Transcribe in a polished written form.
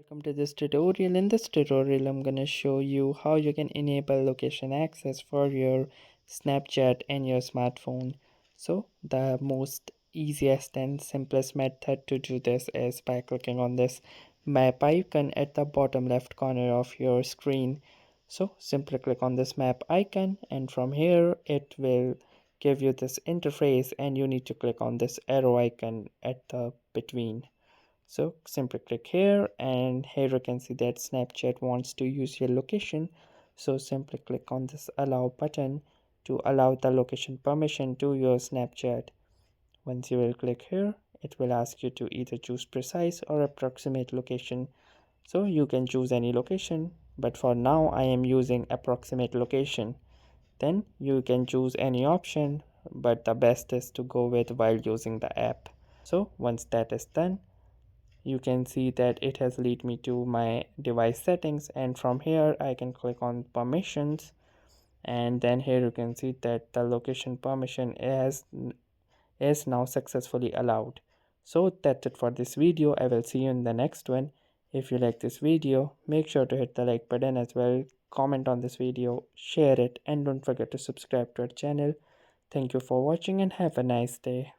welcome to this tutorial. In this tutorial, I'm gonna show you how you can enable location access for your Snapchat and your smartphone. So the most easiest and simplest method to do this is by clicking on this map icon at the bottom left corner of your screen. So simply click on this map icon, and from here it will give you this interface, and you need to click on this arrow icon at the between. So simply click here, and here you can see that Snapchat wants to use your location. So simply click on this allow button to allow the location permission to your Snapchat. Once you will click here, it will ask you to either choose precise or approximate location. So you can choose any location, but for now I am using approximate location. Then you can choose any option, but the best is to go with while using the app. So once that is done, you can see that it has led me to my device settings, and from here I can click on permissions, and then here you can see that the location permission is now successfully allowed. So that's it for this video. I will see you in the next one. If you like this video, make sure to hit the like button as well, comment on this video, share it, and don't forget to subscribe to our channel. Thank you for watching and have a nice day.